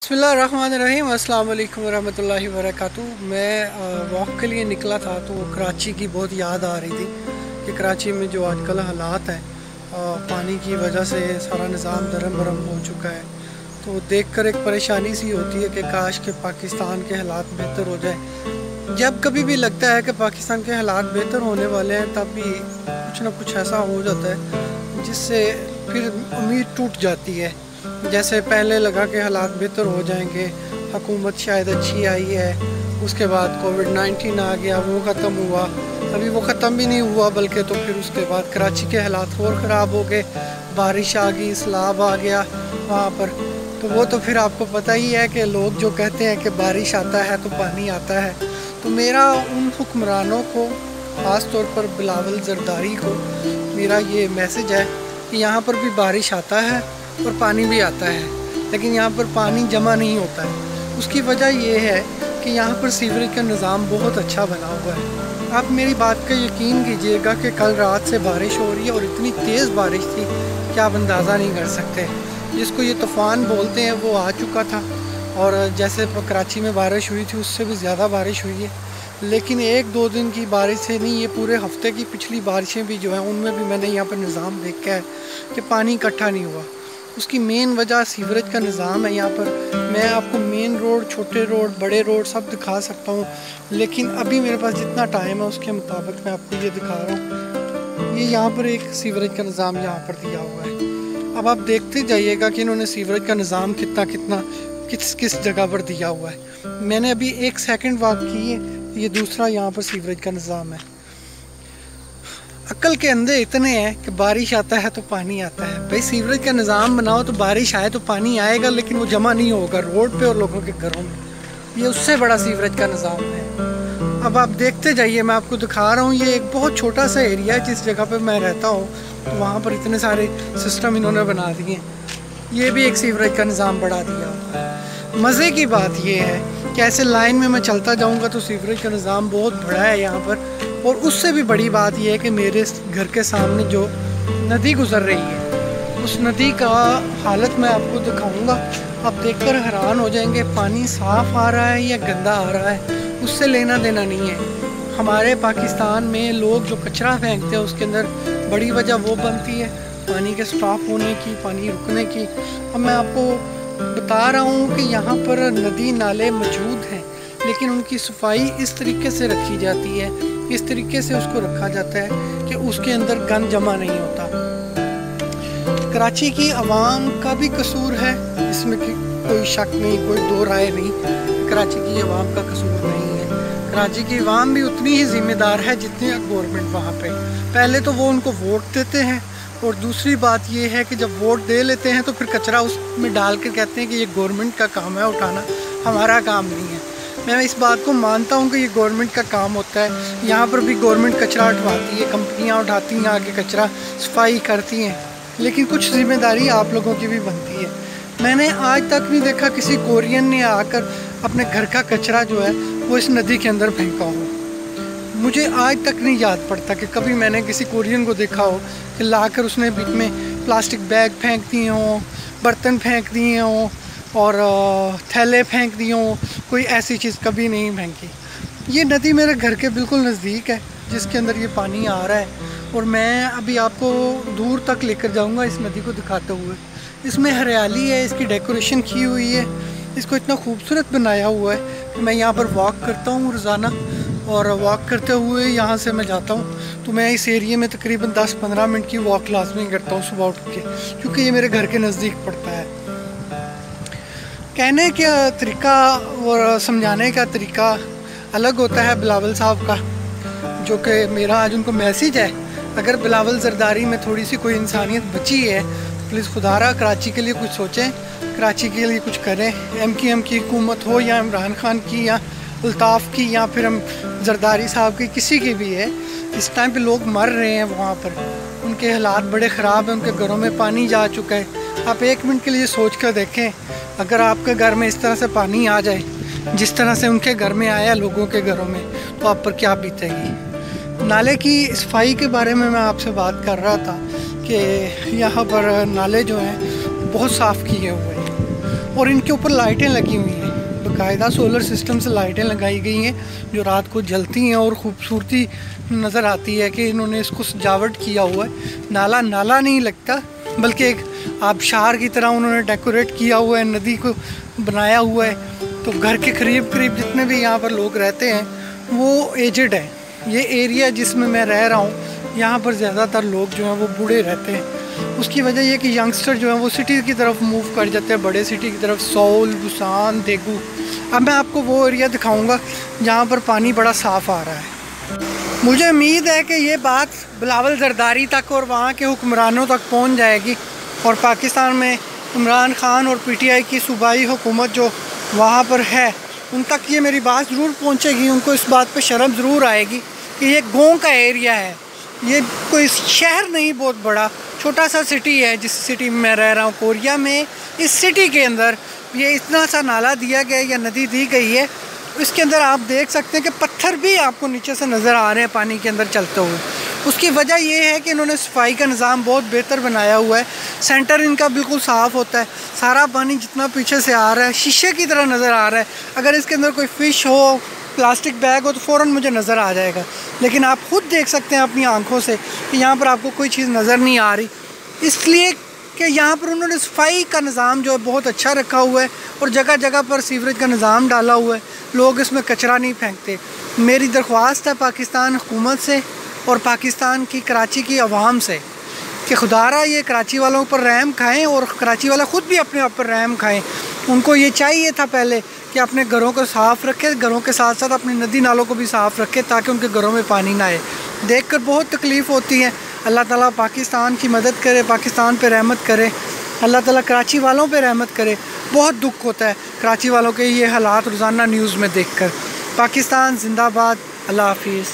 बिस्मिल्लाहिर्रहमानिर्रहीम, अस्सलाम वालेकुम वरहमतुल्लाहि वबरकातुहू। मैं वॉक के लिए निकला था तो कराची की बहुत याद आ रही थी कि कराची में जो आजकल हालात हैं, पानी की वजह से सारा निज़ाम दरम बरम हो चुका है। तो देखकर एक परेशानी सी होती है कि काश के पाकिस्तान के हालात बेहतर हो जाए। जब कभी भी लगता है कि पाकिस्तान के हालात बेहतर होने वाले हैं, तब भी कुछ ना कुछ ऐसा हो जाता है जिससे फिर उम्मीद टूट जाती है। जैसे पहले लगा कि हालात बेहतर हो जाएंगे, हुकूमत शायद अच्छी आई है, उसके बाद कोविड-19 आ गया, वो ख़त्म हुआ। अभी वो ख़त्म भी नहीं हुआ, बल्कि तो फिर उसके बाद कराची के हालात और ख़राब हो गए, बारिश आ गई, सैलाब आ गया वहाँ पर। तो वो तो फिर आपको पता ही है कि लोग जो कहते हैं कि बारिश आता है तो पानी आता है। तो मेरा उन हुक्मरानों को, ख़ास तौर पर बिलावल ज़रदारी को मेरा ये मैसेज है कि यहाँ पर भी बारिश आता है और पानी भी आता है, लेकिन यहाँ पर पानी जमा नहीं होता है। उसकी वजह ये है कि यहाँ पर सीवरेज का निज़ाम बहुत अच्छा बना हुआ है। आप मेरी बात का यकीन कीजिएगा कि कल रात से बारिश हो रही है और इतनी तेज़ बारिश थी कि आप अंदाज़ा नहीं कर सकते। जिसको ये तूफ़ान बोलते हैं वो आ चुका था, और जैसे कराची में बारिश हुई थी उससे भी ज़्यादा बारिश हुई है। लेकिन एक दो दिन की बारिश से नहीं, ये पूरे हफ्ते की पिछली बारिशें भी जो हैं उनमें भी मैंने यहाँ पर निज़ाम देखा है कि पानी इकट्ठा नहीं हुआ। उसकी मेन वजह सीवरेज का निज़ाम है यहाँ पर। मैं आपको मेन रोड, छोटे रोड, बड़े रोड सब दिखा सकता हूँ, लेकिन अभी मेरे पास जितना टाइम है उसके मुताबिक मैं आपको ये दिखा रहा हूँ। ये यहाँ पर एक सीवरेज का निज़ाम यहाँ पर दिया हुआ है। अब आप देखते जाइएगा कि इन्होंने सीवरेज का निज़ाम कितना किस किस जगह पर दिया हुआ है। मैंने अभी 1 सेकंड वॉक की है, ये दूसरा यहाँ पर सीवरेज का निज़ाम है। अक्ल के अंधे इतने हैं कि बारिश आता है तो पानी आता है। भाई सीवरेज का निज़ाम बनाओ तो बारिश आए तो पानी आएगा, लेकिन वो जमा नहीं होगा रोड पे और लोगों के घरों में। ये उससे बड़ा सीवरेज का निज़ाम है। अब आप देखते जाइए, मैं आपको दिखा रहा हूँ। ये एक बहुत छोटा सा एरिया है जिस जगह पे मैं रहता हूँ, तो वहाँ पर इतने सारे सिस्टम इन्होंने बना दिए हैं। ये भी एक सीवरेज का निज़ाम बढ़ा दिया हुआ है। मज़े की बात ये है कि ऐसे लाइन में मैं चलता जाऊँगा तो सीवरेज का निज़ाम बहुत बड़ा है यहाँ पर। और उससे भी बड़ी बात यह है कि मेरे घर के सामने जो नदी गुज़र रही है, उस नदी का हालत मैं आपको दिखाऊंगा। आप देखकर हैरान हो जाएंगे। पानी साफ़ आ रहा है या गंदा आ रहा है, उससे लेना देना नहीं है। हमारे पाकिस्तान में लोग जो कचरा फेंकते हैं उसके अंदर बड़ी वजह वो बनती है पानी के स्टॉप होने की, पानी रुकने की। अब मैं आपको बता रहा हूँ कि यहाँ पर नदी नाले मौजूद हैं, लेकिन उनकी सफाई इस तरीके से रखी जाती है, इस तरीके से उसको रखा जाता है कि उसके अंदर गंद जमा नहीं होता। कराची की आवाम का भी कसूर है, इसमें कोई शक नहीं, कोई दो राय नहीं। कराची की आवाम का कसूर नहीं है। कराची की आवाम भी उतनी ही जिम्मेदार है जितनी गवर्नमेंट वहाँ पे। पहले तो वो उनको वोट देते हैं, और दूसरी बात ये है कि जब वोट दे लेते हैं तो फिर कचरा उसमें डाल कर कहते हैं कि ये गवर्नमेंट का काम है उठाना, हमारा काम नहीं है। मैं इस बात को मानता हूँ कि ये गवर्नमेंट का काम होता है। यहाँ पर भी गवर्नमेंट कचरा उठवाती है, कंपनियाँ उठाती हैं आगे कचरा, सफाई करती हैं, लेकिन कुछ जिम्मेदारी आप लोगों की भी बनती है। मैंने आज तक नहीं देखा किसी कोरियन ने आकर अपने घर का कचरा जो है वो इस नदी के अंदर फेंका हो। मुझे आज तक नहीं याद पड़ता कि कभी मैंने किसी कोरियन को देखा हो कि लाकर उसने बीच में प्लास्टिक बैग फेंक दिए हों, बर्तन फेंक दिए हों और थैले फेंक दिए हों। कोई ऐसी चीज़ कभी नहीं फेंकी। ये नदी मेरे घर के बिल्कुल नज़दीक है जिसके अंदर ये पानी आ रहा है, और मैं अभी आपको दूर तक लेकर जाऊंगा इस नदी को दिखाते हुए। इसमें हरियाली है, इसकी डेकोरेशन की हुई है, इसको इतना खूबसूरत बनाया हुआ है कि मैं यहाँ पर वॉक करता हूँ रोज़ाना, और वॉक करते हुए यहाँ से मैं जाता हूँ तो मैं इस एरिए में तकरीबन 10-15 मिनट की वॉक लाजमी करता हूँ सुबह उठ के, क्योंकि ये मेरे घर के नज़दीक पड़ता है। कहने का तरीका और समझाने का तरीका अलग होता है बिलावल साहब का, जो कि मेरा आज उनको मैसेज है। अगर बिलावल ज़रदारी में थोड़ी सी कोई इंसानियत बची है तो प्लीज़ खुदारा कराची के लिए कुछ सोचें, कराची के लिए कुछ करें। MKM की हुकूमत हो या इमरान खान की या अल्ताफ़ की या फिर हम ज़रदारी साहब की, किसी की भी है। इस टाइम पे लोग मर रहे हैं वहाँ पर, उनके हालात बड़े ख़राब हैं, उनके घरों में पानी जा चुका है। आप 1 मिनट के लिए सोच कर देखें, अगर आपके घर में इस तरह से पानी आ जाए जिस तरह से उनके घर में आया लोगों के घरों में, तो आप पर क्या बीतेगी। नाले की सफाई के बारे में मैं आपसे बात कर रहा था कि यहाँ पर नाले जो हैं बहुत साफ़ किए हुए हैं, और इनके ऊपर लाइटें लगी हुई हैं, बाकायदा सोलर सिस्टम से लाइटें लगाई गई हैं जो रात को जलती हैं और ख़ूबसूरती नज़र आती है कि इन्होंने इसको सजावट किया हुआ है। नाला नाला नहीं लगता बल्कि एक आबशार की तरह उन्होंने डेकोरेट किया हुआ है, नदी को बनाया हुआ है। तो घर के करीब करीब जितने भी यहाँ पर लोग रहते हैं वो एजड हैं। ये एरिया जिसमें मैं रह रहा हूँ यहाँ पर ज़्यादातर लोग जो हैं वो बूढ़े रहते हैं। उसकी वजह ये कि यंगस्टर जो है वो सिटी की तरफ मूव कर जाते हैं, बड़े सिटी की तरफ, सौल, बुसान, देगू। अब मैं आपको वो एरिया दिखाऊंगा जहाँ पर पानी बड़ा साफ़ आ रहा है। मुझे उम्मीद है कि ये बात बिलावल जरदारी तक और वहाँ के हुक्मरानों तक पहुँच जाएगी और पाकिस्तान में इमरान खान और PTI की सूबाई हुकूमत जो वहाँ पर है उन तक ये मेरी बात ज़रूर पहुँचेगी। उनको इस बात पे शर्म ज़रूर आएगी कि ये गाँव का एरिया है, ये कोई शहर नहीं, बहुत बड़ा छोटा सा सिटी है जिस सिटी में मैं रह रहा हूँ कोरिया में। इस सिटी के अंदर ये इतना सा नाला दिया गया या नदी दी गई है, इसके अंदर आप देख सकते हैं कि पत्थर भी आपको नीचे से नज़र आ रहे हैं पानी के अंदर चलते हुए। उसकी वजह ये है कि इन्होंने सफाई का निज़ाम बहुत बेहतर बनाया हुआ है। सेंटर इनका बिल्कुल साफ़ होता है, सारा पानी जितना पीछे से आ रहा है शीशे की तरह नज़र आ रहा है। अगर इसके अंदर कोई फ़िश हो, प्लास्टिक बैग हो तो फ़ौरन मुझे नज़र आ जाएगा, लेकिन आप खुद देख सकते हैं अपनी आंखों से कि यहाँ पर आपको कोई चीज़ नज़र नहीं आ रही, इसलिए कि यहाँ पर उन्होंने सफाई का निज़ाम जो है बहुत अच्छा रखा हुआ है और जगह जगह पर सीवरेज का निज़ाम डाला हुआ है। लोग इसमें कचरा नहीं फेंकते। मेरी दरख्वास्त है पाकिस्तान हुकूमत से और पाकिस्तान की कराची की आवाम से कि खुदारा ये कराची वालों पर रहम खाएं और कराची वाले ख़ुद भी अपने आप पर रहम खाएं। उनको ये चाहिए था पहले कि अपने घरों को साफ़ रखें, घरों के साथ साथ अपनी नदी नालों को भी साफ़ रखें ताकि उनके घरों में पानी ना आए। देखकर बहुत तकलीफ़ होती है। अल्लाह ताला पाकिस्तान की मदद करे, पाकिस्तान पे रहमत करे, अल्लाह ताला कराची वालों पे रहमत करे। बहुत दुख होता है कराची वालों के ये हालात रोज़ाना न्यूज़ में देखकर। पाकिस्तान जिंदाबाद। अल्लाह हाफिज़।